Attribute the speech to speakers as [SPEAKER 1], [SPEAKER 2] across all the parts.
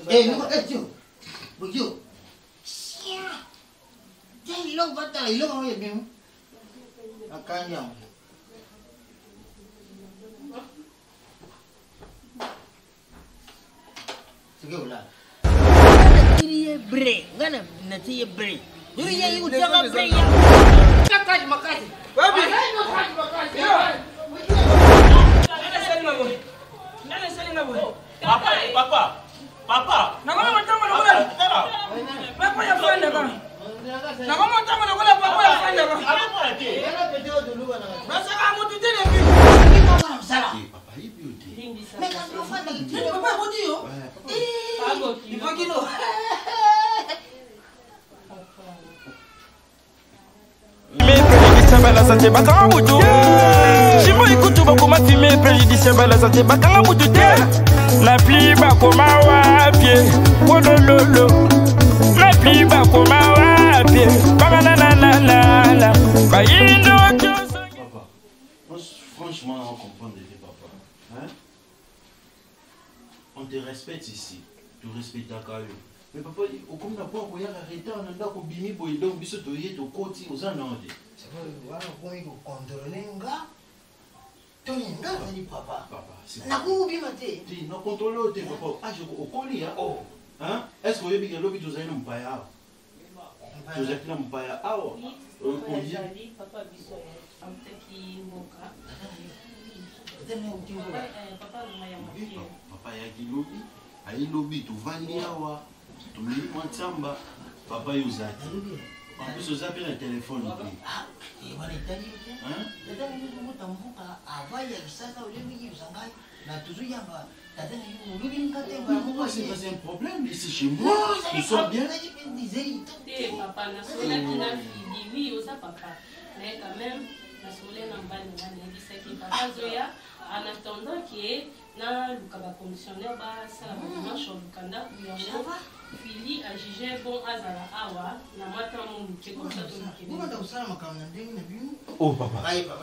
[SPEAKER 1] Eh, no, Tio. Begitu. Siap. Jadi lo batal, lo mau ya bim. Akan yang. Segala. Ini break, kan? Nanti break. Dulu yang ikut jangan break ya. Makasih. Babi. Makasih.
[SPEAKER 2] Nana sali na boy.
[SPEAKER 3] Papa.
[SPEAKER 2] Nakoma matama na kula. Papa ya fanda ka. Nakoma matama na kula papa ya fanda ka. Basa ka mutu tele bi.
[SPEAKER 3] Papa hivi uti.
[SPEAKER 1] Meka ndo fanda
[SPEAKER 2] Tele papa mutu yo.
[SPEAKER 1] Pago kilo.
[SPEAKER 4] Préjudiciable à la santé, bakanga mutu. Chimo ikutu bakoma fumer préjudiciable à la santé, bakanga mutu te. Na pli bakoma wapie, wolololo. Na pli bakoma wapie, banananana. Bayindo chose.
[SPEAKER 3] Papa, franchement, on comprend déjà, papa. Hein? On te respecte ici. Tu respectes ta carrière. Mais papa, comme n'a pas envoyé arrêter, on a d'abord bimi boy donc biso to yé to koti aux anondes.
[SPEAKER 1] C'est vrai, voilà, pour y contrôler nga. Tony nga ni papa.
[SPEAKER 3] Papa, c'est
[SPEAKER 1] Na kubi mate.
[SPEAKER 3] tu non contrôle te papa. Ah je au colis hein. Oh. Hein? Est-ce que vous avez bien l'objet de zaino mpaya? Tu as fait mpaya ah oh.
[SPEAKER 5] Papa biso amtaki mboka.
[SPEAKER 3] Papa ya kilobi. Ayi lobi tu vandi awa. Tu me dis mwantamba. Papa yozati. En plus aux appels un téléphone.
[SPEAKER 1] Ah, et voilà tani.
[SPEAKER 3] Hein?
[SPEAKER 1] Tata ni muta mvuka avaya kisasa ule miji usangai na tuzu yamba. Tata ni mulubi mkatenga
[SPEAKER 3] Pourquoi c'est pas un problème ici chez moi? Nous sommes bien.
[SPEAKER 5] Papa, nasola kina fidi, oui, osa papa. Mais quand même, nasola na mbali ngani, disaki papa zoya, en attendant que na lukaba commissionnaire ba sala dimanche au Lukanda, yango Fili a jugé bon azala awa, na mata mon qui comme ça tout
[SPEAKER 3] Oh papa.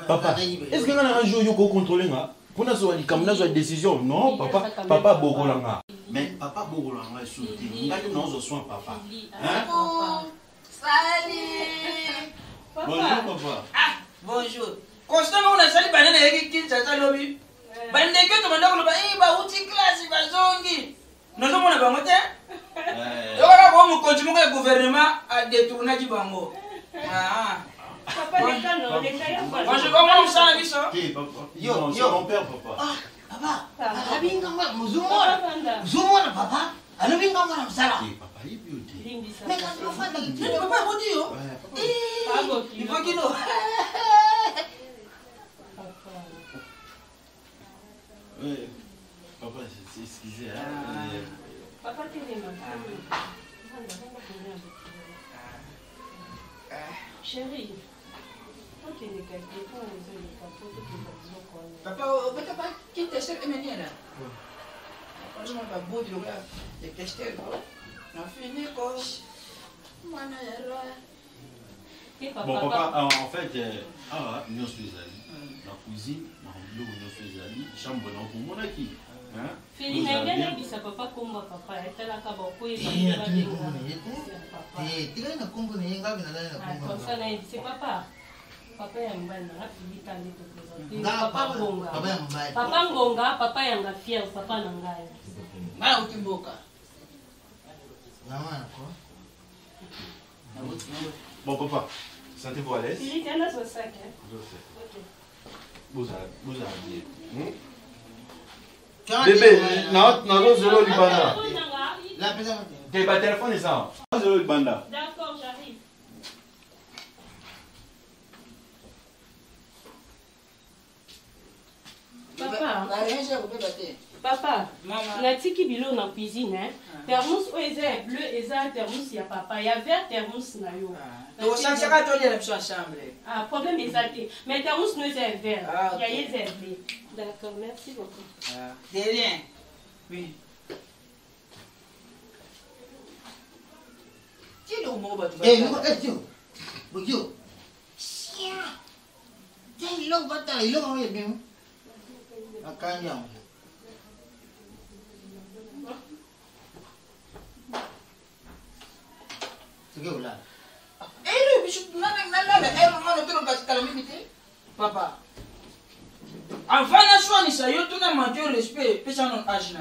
[SPEAKER 3] Papa, est-ce que un jour you go contrôler nga? Pour na zo comme na zo décision. Non, papa bogolanga. Mais papa bogolanga souti. Ngai non zo soin papa. Hein?
[SPEAKER 1] Salut.
[SPEAKER 3] Bonjour papa.
[SPEAKER 2] Ah, bonjour. Constamment on a sali banana yeki kincha lobi. Bande ke to mandako ba ba uti classe ba zongi. Nozo mona bango te? Yora ko mu continue ko gouvernement a détourner du bango. Ah.
[SPEAKER 5] Papa l'état non, l'état ya pas.
[SPEAKER 2] Moi je comment ça biso?
[SPEAKER 3] Qui papa? Yo, mon père papa.
[SPEAKER 1] Ah, papa. Abinga mwa muzumona. Muzumona papa. Alobinga mwa msala.
[SPEAKER 3] Qui papa hivi uti.
[SPEAKER 1] Meka ndo fanda
[SPEAKER 2] Tele papa mutu yo.
[SPEAKER 5] Pago
[SPEAKER 2] kilo.
[SPEAKER 3] Papa, excusez hein.
[SPEAKER 5] Papa télé Chérie, ok, les gars,
[SPEAKER 2] Papa, papa, qui teste emeni là? Franchement, pas beau de là, les tester quoi. On a fini quoi. Mana
[SPEAKER 3] Bon papa, en fait, nous sommes allés. La cuisine, nous sommes allés. Chambre dans pour mon acquis.
[SPEAKER 5] Fili na ngene bisa papa kumba papa etala ka boko e
[SPEAKER 1] Tira na kumbu na yenga bina na kumbu.
[SPEAKER 5] comme ça na c'est papa. Papa ya mbana na Fili tande to présenter.
[SPEAKER 1] Papa ngonga.
[SPEAKER 5] Papa ngonga, papa yanga fier, papa na ngai.
[SPEAKER 2] Mara ukimboka.
[SPEAKER 1] Mama ko.
[SPEAKER 3] Bon papa, sentez-vous à l'aise?
[SPEAKER 5] Fili tena so sac. OK.
[SPEAKER 3] Vous avez bien.
[SPEAKER 1] Bébé,
[SPEAKER 3] non, zéro libanda.
[SPEAKER 1] la pesa.
[SPEAKER 3] T'es pas téléphone et ça. Zéro libanda.
[SPEAKER 5] D'accord, j'arrive. Papa, natiki bilo na cuisine, hein. Thermos o eza bleu, eza thermos ya papa, ya vert thermos na yo.
[SPEAKER 2] Donc ça c'est quand on est dans la chambre.
[SPEAKER 5] Ah, problème exacté. Mais thermos no eza vert, ya eza bleu. D'accord, merci beaucoup.
[SPEAKER 2] Ah, de rien. Oui. Qui le mot ba tu?
[SPEAKER 1] Eh, no, Tio. Begitu. Siap. Jadi lo batal, lo mau ya bim. Akan yang.
[SPEAKER 2] Papa. Avant la soirée, ça y est, tout le monde a respect. Puis ça, on a agi.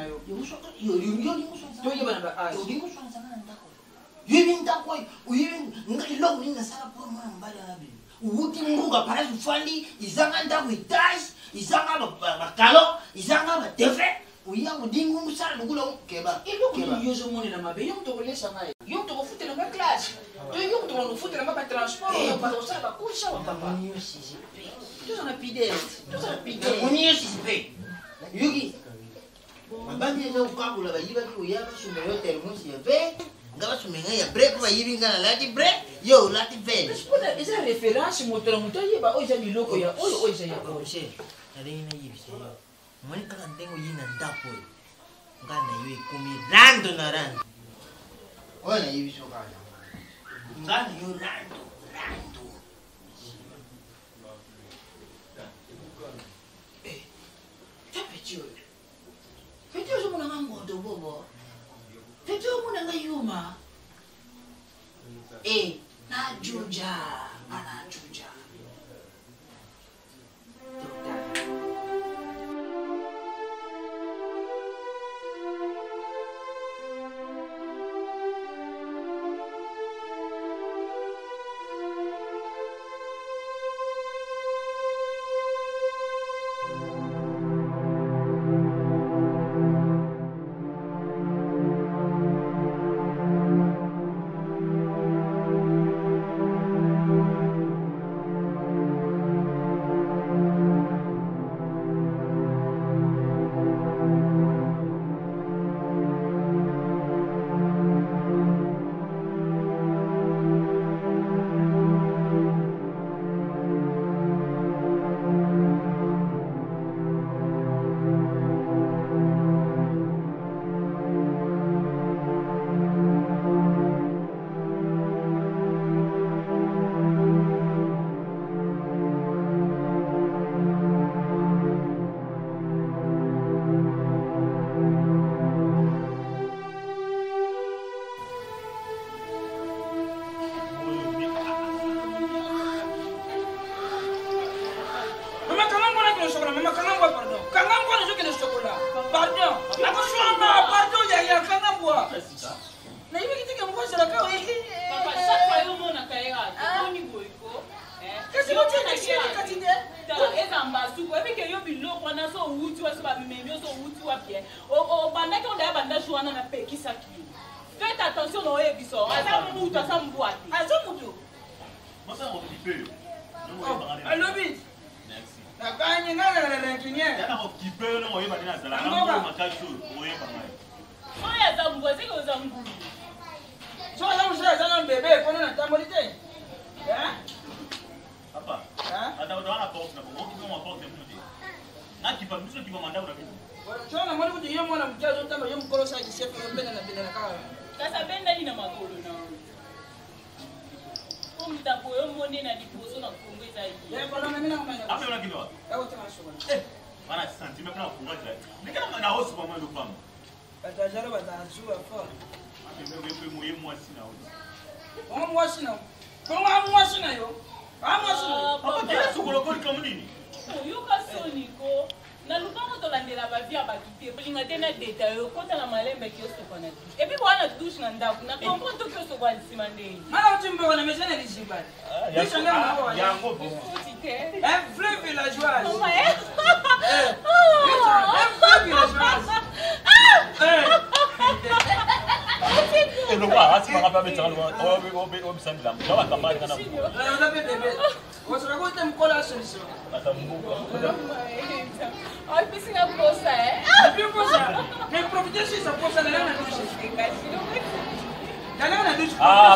[SPEAKER 2] Faites attention dans les bisons.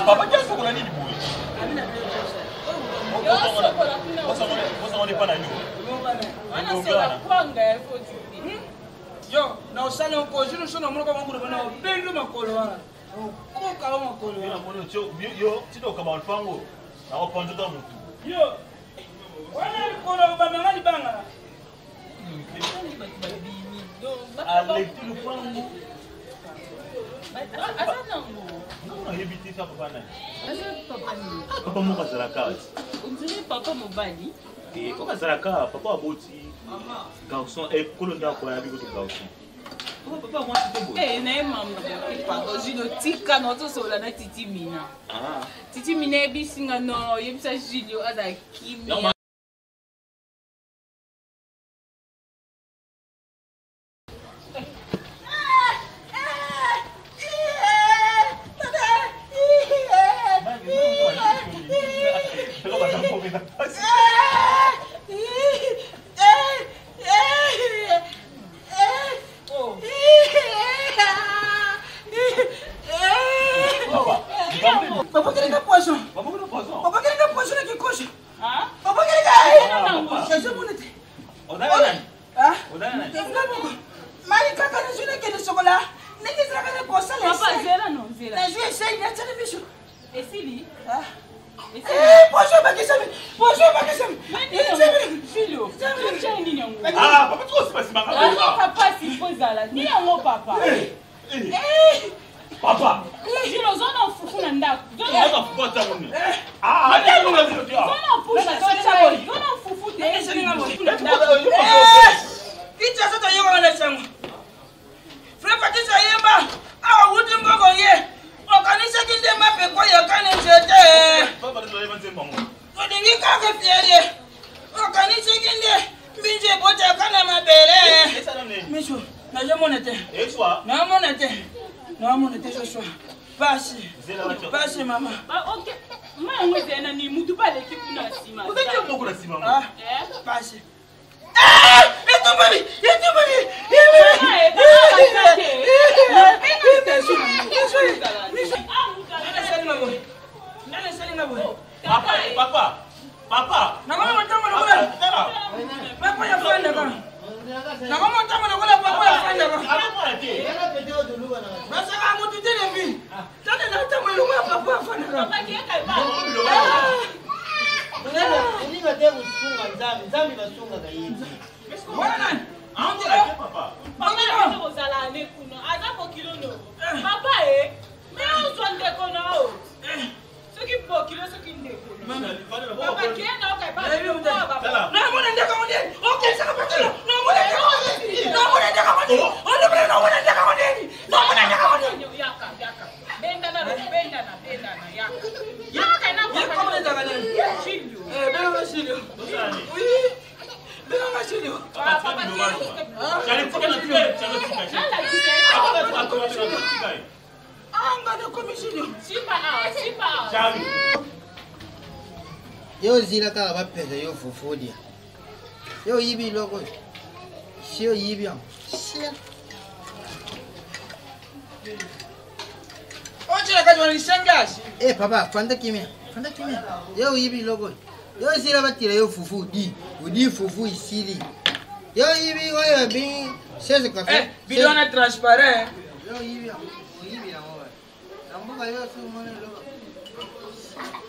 [SPEAKER 4] Papa, qu'est-ce qu'on a dit du bruit? On n'est pas là.
[SPEAKER 2] Yo, na usale uko juru sio namuno kama nguru bana bendu makolo wana. Ko kama makolo.
[SPEAKER 4] Yo, tido kama alfango. Na oponjo to mutu.
[SPEAKER 2] Yo. Wana kolo baba ngali banga.
[SPEAKER 4] Ale tu lupango.
[SPEAKER 3] Non, éviter ça, papa.
[SPEAKER 6] Papa, mon papa,
[SPEAKER 5] on dirait papa mobali.
[SPEAKER 6] et quand ça papa a beau garçon et colonel pour la vie de garçon. Papa, moi, c'est beau.
[SPEAKER 5] Eh, n'est maman. Pardon, je ne tika notre sola na Titi Mina. Titi Mina bisinga no, yebisa Julio ada kimi.
[SPEAKER 1] Yo zila ka ba pesa yo fufudia. Yo yibi logo. Sio yibi am.
[SPEAKER 2] Oje la kaji nishangashi.
[SPEAKER 1] Papa, fanda kimia. Fanda kimia. Yo yibi logo. Yo zila ba tira yo fufu di. Udi fufu isili. Yo yibi oyo bi seze kafe.
[SPEAKER 2] Bidona transparent.
[SPEAKER 1] Yo yibi am. Yibi na mo. Ambuka yo su mo lo.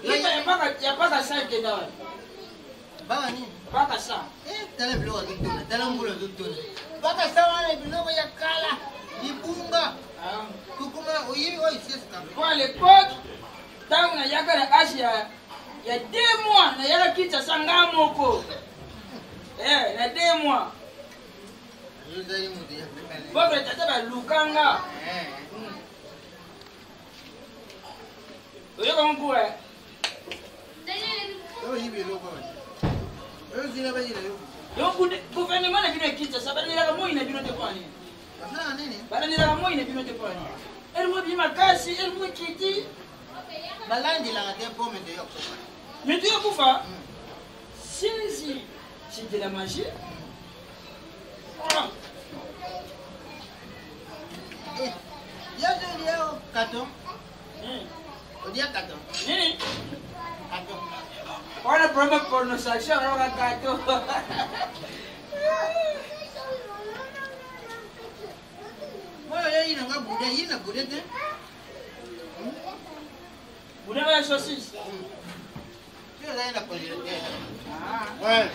[SPEAKER 2] Ya paka sa ke dawa.
[SPEAKER 1] Baba ni.
[SPEAKER 2] Paka sa.
[SPEAKER 1] Tala bilo tutuna, tala mbulo tutuna. Paka sa wale bilo ya kala. Ibunga. Kukuma oyibi oyi seze kafe.
[SPEAKER 2] Kwa l'époque, tangu na yaka na Asia ya 2 mois na yaka kicha sanga moko. Na 2 mois.
[SPEAKER 1] Yo zali mutu ya.
[SPEAKER 2] Bobre tata ba lukanga. Oyo kama kuwa.
[SPEAKER 1] Yo yibi logo. Yo zila ba yile yo.
[SPEAKER 2] Yo gouvernement na bino kicha sabani la mo ina bino te kwani.
[SPEAKER 1] Sana nini?
[SPEAKER 2] Bana ni la mo ina bino te kwani. Elmo bi makasi, elmo kiti.
[SPEAKER 1] Balandi la ngate pomme de yo.
[SPEAKER 2] Mais tu es kufa. Si c'est de la magie.
[SPEAKER 1] Yo zili yo kato. Odia kato.
[SPEAKER 2] Nini?
[SPEAKER 1] Kato.
[SPEAKER 2] Wana problema pronunciation wana kato.
[SPEAKER 1] Moyo yeye inanga bude, ina bude te.
[SPEAKER 2] Bude la saucisse.
[SPEAKER 1] Sio zaenda kwa ile.
[SPEAKER 2] Ouais.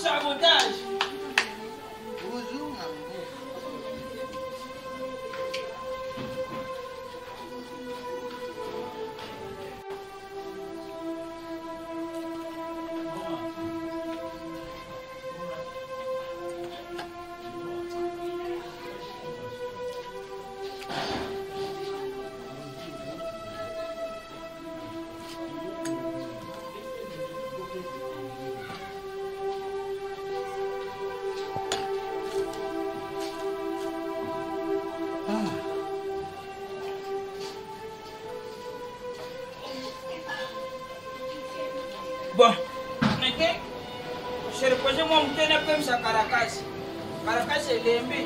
[SPEAKER 2] Sabotage. Bon, maintenant, je repose mon mouton comme ça Caracas. Caracas c'est l'embé.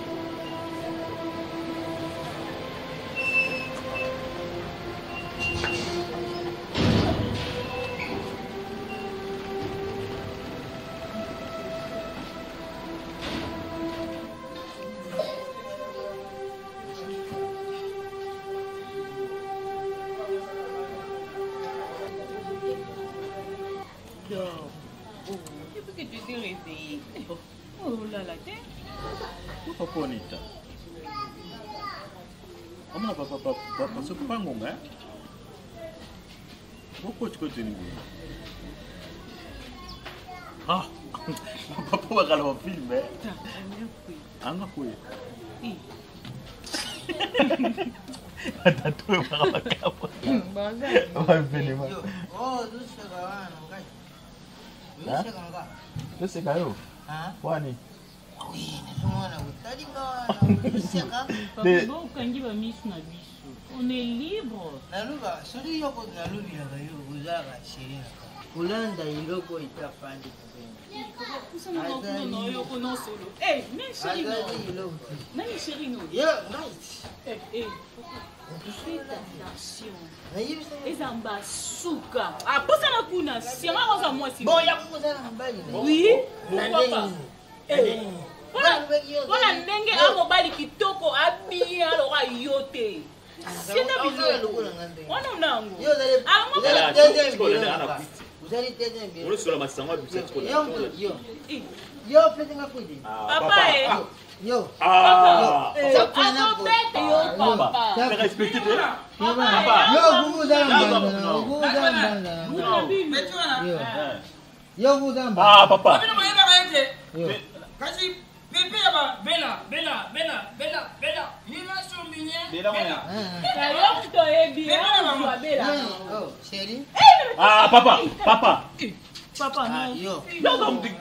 [SPEAKER 7] Qu'est-ce que tu t'es réveillé? Oh là là, t'es.
[SPEAKER 6] Papa Onita. Amana papa c'est pas ngonga. Pourquoi tu continues? Ah, papa va regarder un film. Anga quoi? Attends, tu vas voir la capote. On va venir.
[SPEAKER 1] Oh, douce kawan, guys. Douce kawan.
[SPEAKER 6] Douce kayo. Wani?
[SPEAKER 1] Oui, semua na utali kawan. Douce kawan.
[SPEAKER 7] Bon, quand il va miss na biso, on est libre.
[SPEAKER 1] Naluba, sori yoko nalubi na kayo uzaka shirina. Ulanda iloko itafandi kubeni.
[SPEAKER 7] Eh, mais chérie, non. Mais chérie, non.
[SPEAKER 1] Yo, right.
[SPEAKER 7] Eh. Fais attention. Les ambasuka. Ah, pour ça, la kuna. C'est rare aux amours.
[SPEAKER 1] Bon, il y a beaucoup de
[SPEAKER 7] oui. Pourquoi pas? Voilà, ndenge amobali kitoko abia alora yote. C'est un on en nango.
[SPEAKER 1] Vous allez t'aider bien.
[SPEAKER 6] On est sur la masse sanguine, vous êtes quoi?
[SPEAKER 1] Yo, faites un coup de.
[SPEAKER 7] Papa,
[SPEAKER 1] yo.
[SPEAKER 6] Ah.
[SPEAKER 7] Papa.
[SPEAKER 6] Fais respecter toi.
[SPEAKER 1] Papa. Yo, vous allez.
[SPEAKER 6] Ah, papa.
[SPEAKER 2] Kasi pepe aba bela. Hima sombinye.
[SPEAKER 6] Bela wana.
[SPEAKER 7] Yo to ebi. Bela.
[SPEAKER 1] Oh, chérie.
[SPEAKER 6] Ah, papa.
[SPEAKER 7] Papa non.
[SPEAKER 1] Yo.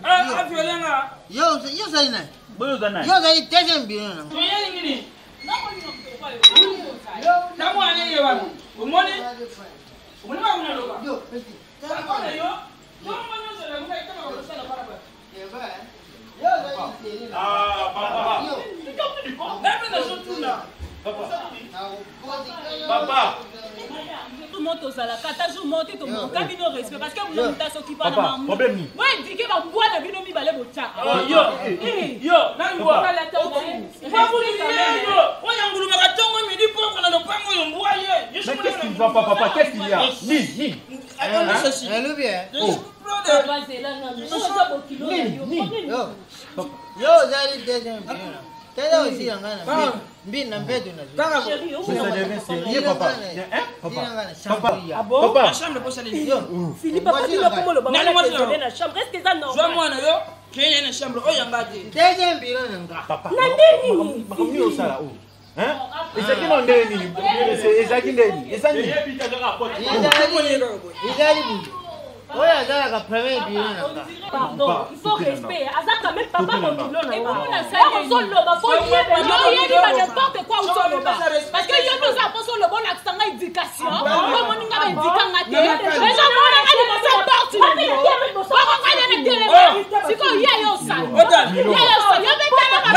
[SPEAKER 2] Ah, violenga.
[SPEAKER 1] Yo Zaina.
[SPEAKER 6] Boyo zana.
[SPEAKER 1] Yo Zaina tezem bien.
[SPEAKER 2] Toyeli ngini. Tamu ane yewa. Umone. Umone ba kuna loba.
[SPEAKER 1] Yo.
[SPEAKER 2] Takona yo. Yo mwana zela mga itama kwa sala para ba.
[SPEAKER 1] Yo Zaina.
[SPEAKER 6] Ah, papa.
[SPEAKER 1] Yo.
[SPEAKER 2] Nebe na sotuna.
[SPEAKER 6] Papa.
[SPEAKER 7] Tout le monde aux ala kata jour monter tout le monde kabino respect parce que vous n'êtes pas s'occuper de
[SPEAKER 6] Papa,
[SPEAKER 7] maman.
[SPEAKER 6] problème ni.
[SPEAKER 7] Ouais, dit que va boire la bino mi balé bocha.
[SPEAKER 2] Yo, nangwa.
[SPEAKER 7] La tête.
[SPEAKER 2] Kwa buli yo. Oya ngulu makatongo midi poko na lopango yo mbwaye.
[SPEAKER 6] Mais qu'est-ce qu'il va pas, papa? Qu'est-ce qu'il y a? Ni.
[SPEAKER 1] Hello bien.
[SPEAKER 7] Papa c'est là non.
[SPEAKER 1] Yo Zaina tezem bien. Tena aussi ngana. Mbina mbedo na.
[SPEAKER 2] Kaka
[SPEAKER 6] Ça devient sérieux, papa.
[SPEAKER 1] Papa.
[SPEAKER 6] Papa.
[SPEAKER 2] La chambre pour ça les yo.
[SPEAKER 7] Philippe papa tu vas comment le baba la chambre est-ce que ça non?
[SPEAKER 2] Joa mwana yo. Kenya na chambre oya ngati.
[SPEAKER 1] Tezem bien nga.
[SPEAKER 6] Papa.
[SPEAKER 7] Nandeni.
[SPEAKER 6] Bakamni osala o. Hein? Ezaki na ndeni. Ezaki ndeni. Ezaki.
[SPEAKER 1] Izali budi. Oya zala ka premier bien nga.
[SPEAKER 7] Pardon, il faut respect. Aza quand même papa mon tout là. Et comment on a ça? On s'en loba, faut lier. Yo yeli ba n'importe quoi on s'en loba. Parce que yo nous a posé le bon accent éducation. Comme on n'a pas éduqué ngate. Les gens on a allé dans sa porte. Pourquoi on allait mettre les c'est quoi ya yo ça? Ya yo ça, yo mettre la ba.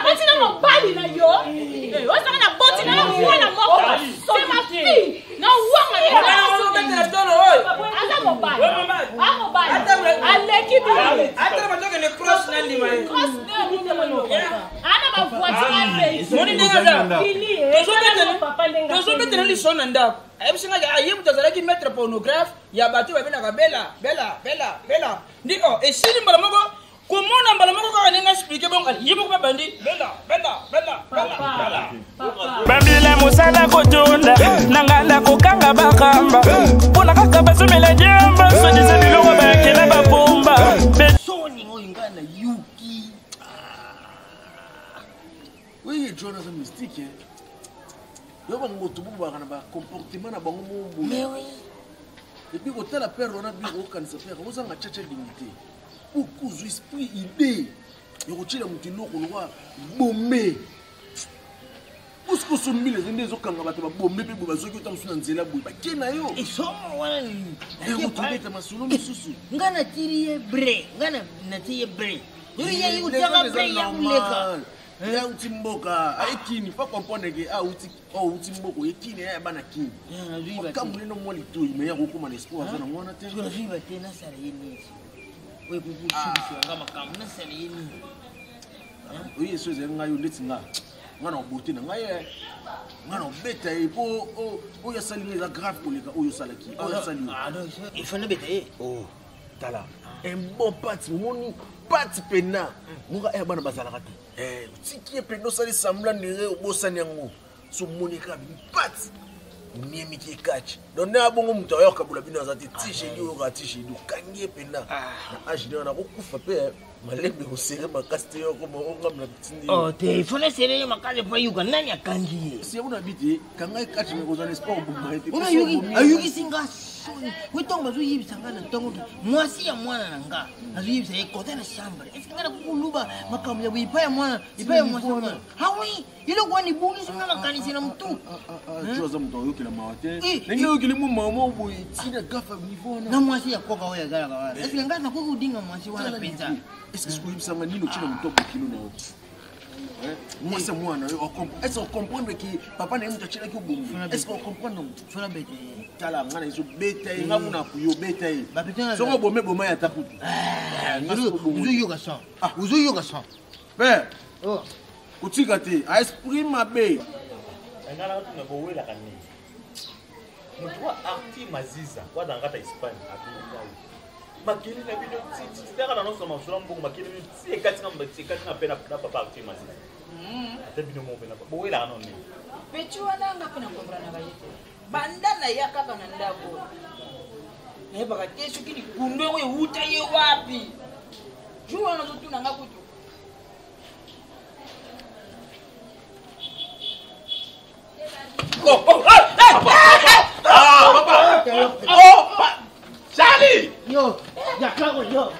[SPEAKER 7] Boti na mon bali na yo. O ça na boti na yo na moko. C'est ma fille. Na wa na. Aza mobile. Allez, qui
[SPEAKER 2] Atra matoke ne cross nandi mai.
[SPEAKER 7] Cross nandi mano. Ana ba voiture.
[SPEAKER 2] Moni ndenga. Tozo betena li sona ndako. Ayibusinga ya ayibu tazalaki mettre pornographe ya bato babena bela. Ndiko esili mbala moko komona mbala moko ka nenga expliquer bon yibu ko bandi bela.
[SPEAKER 4] Bambila musala kotunda nangala kokanga bakamba pona kaka basomela jamba so disabilo bakela bapomba
[SPEAKER 1] Soni ngingana yuki.
[SPEAKER 3] Oui, Jonathan mystique. Yo ba ngoto bu ba kana ba comportement na bango mo bu.
[SPEAKER 1] Mais oui.
[SPEAKER 3] Et puis quand la père on a bien au kanisa père on zanga chacha dignité. Beaucoup d'esprit idée. Yo kotila mutino ko lwa bombe. Puisque son mille les zo kanga bato ba bombe pe bo bazoki otamsuna nzela bu ba kena yo.
[SPEAKER 1] Isomo wana ni.
[SPEAKER 3] Yo tubeta masuno misusu.
[SPEAKER 1] Ngana tiriye bre, ngana natiye bre. Yuriya yutanga bre ya kuleka.
[SPEAKER 3] Ya utimboka aikini pa comprendre que utimboka ekini ya bana kini. Kama neno mwali tu imeya hukuma na espoir sana mwana tena.
[SPEAKER 1] Kuna viva tena sare yeni. Wewe kukushibisha ngama kama na sare yeni.
[SPEAKER 3] Oui, so ze ngayo ndeti nga. Ngana obote na ngaye. Ngana obeta epo o ya sali za grave koleka o yo salaki. O ya sali.
[SPEAKER 1] Ah non, il faut ne beta.
[SPEAKER 3] Oh, tala. Un bon parti moni parti pena. Muga e bana bazalaka te. Tiki peno sali semblant de obosani yango. So moni ka bi parti. Niemi ki catch. Donc na bongo muto ayoka bula bino azati t-shirt yo ka t-shirt do kangie pena. Na ajina na kokufa pe malembe ko sere makasti yo ko bonga mna tindi.
[SPEAKER 1] Oh, te il faut ne sere makale pa yuka nani akangie.
[SPEAKER 3] Si una biti kanga catch me ko zana sport bu maite.
[SPEAKER 1] Una yuki singa. Wetongo mazu yibisanga na tongo. Mwasi ya mwana nanga. Azu yibisa yekote na shamba. Esikanga kukuluba makamu ya ipaya mwana, ipaya mwasi mwana. Hawi, ilo kwani bungi singa makanisi na mtu.
[SPEAKER 3] Joza mtu yoki na mawate. Nenge yoki limu mama bo itina gafa nivona.
[SPEAKER 1] Na mwasi ya koka oya gara gara. Esikanga na kukudinga mwasi wana penza.
[SPEAKER 3] Est-ce que je peux savoir ni le chino mtobo kilo na wote. Moi c'est moi na est-ce qu'on comprendre que papa na mtu chila ki bomu. Est-ce qu'on comprendre
[SPEAKER 1] Fona bete.
[SPEAKER 3] Tala ngana iso beta ngamu na kuyo beta yi. Songo bome boma ya takutu.
[SPEAKER 1] Uzu yoga son. Uzu yoga son.
[SPEAKER 3] Père. Oh. Kutika te, a esprit mabe.
[SPEAKER 6] Ngana tu ngabowela kanini. Mtu arti maziza kwa dangata Espagne atuka. Makili na bino titi teka na noso masura mbongo makili bino tsi ekati na pena papa arti maziza. Ate bino mo pena bowela kana nini.
[SPEAKER 2] Pechu wana ngapena kombrana bayete. Bandana ya kaka na ndako. Baka kesho kini kundwe we uta ye wapi? Jua na zotu na ngakutu.
[SPEAKER 3] Papa! Charlie!
[SPEAKER 1] Yo, ya cago yo.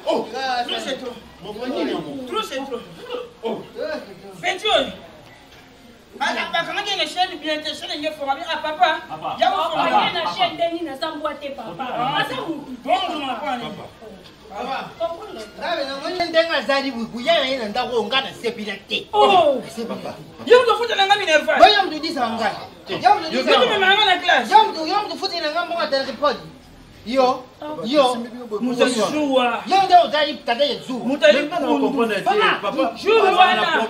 [SPEAKER 2] Trop c'est trop. Trop c'est trop. Peinture. Bakanga ngene chaîne bien te chaîne nge fora bi papa. Ya wo fora.
[SPEAKER 7] Papa na chaîne deni na sambwate papa. Asa mu.
[SPEAKER 2] Bonjour ma papa.
[SPEAKER 1] Papa. Ngabe na ngone ndenga zali buyana yena ndako ngana sepila te.
[SPEAKER 2] Oh,
[SPEAKER 1] c'est papa.
[SPEAKER 2] Yo ndo futa na ngami nerva.
[SPEAKER 1] Boya mtu disa ngani. Yo mtu disa.
[SPEAKER 2] Yo me manga na classe.
[SPEAKER 1] Yo mtu futa na ngamba kwa report. Yo.
[SPEAKER 2] Mutashua.
[SPEAKER 1] Yo ndo zali tata yezu.
[SPEAKER 2] Papa. Jour wana.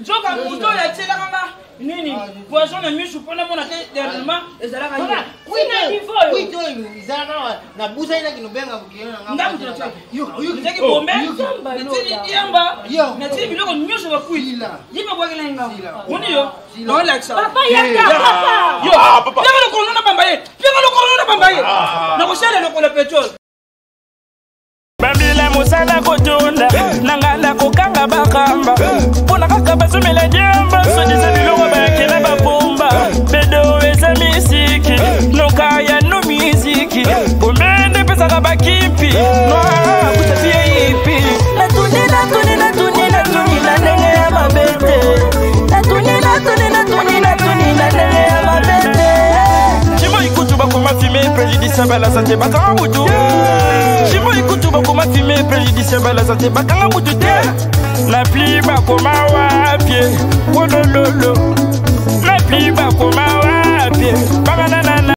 [SPEAKER 2] Joka muto ya tela kanga. Nini? Poisson na misu pona mona ke dernièrement ezalaka
[SPEAKER 1] ni.
[SPEAKER 7] Kuina niveau.
[SPEAKER 1] Kuito izalaka na busa ina kinobenga bukiona ngamba.
[SPEAKER 2] Ngamu tata. Yo ndeki bombe. Natini diamba.
[SPEAKER 1] Yo.
[SPEAKER 2] Natini biloko nyosho bakuila. Yiba kwa kila ngamba. Woni yo. Don't like ça.
[SPEAKER 7] Papa yaka papa.
[SPEAKER 2] Yo. Papa. Papa lo kono na bambaye. Papa lo kono na bambaye. Na koshele lo kono petrol.
[SPEAKER 4] Babila musala kotunda nangala kokanga bakamba pona kaka basumela jamba sodisa biloko bakela bapomba bedo eza misiki nokaya no miziki kumende pesa kabakimpi noa kutapia ipi natuni na nenge ya mabete natuni na nenge ya mabete chimo ikutuba kuma fime préjudiciable à la santé bakanga butu chimo ikutuba kuma fime préjudiciable à la santé bakanga butu te na pli bakoma wapie wolololo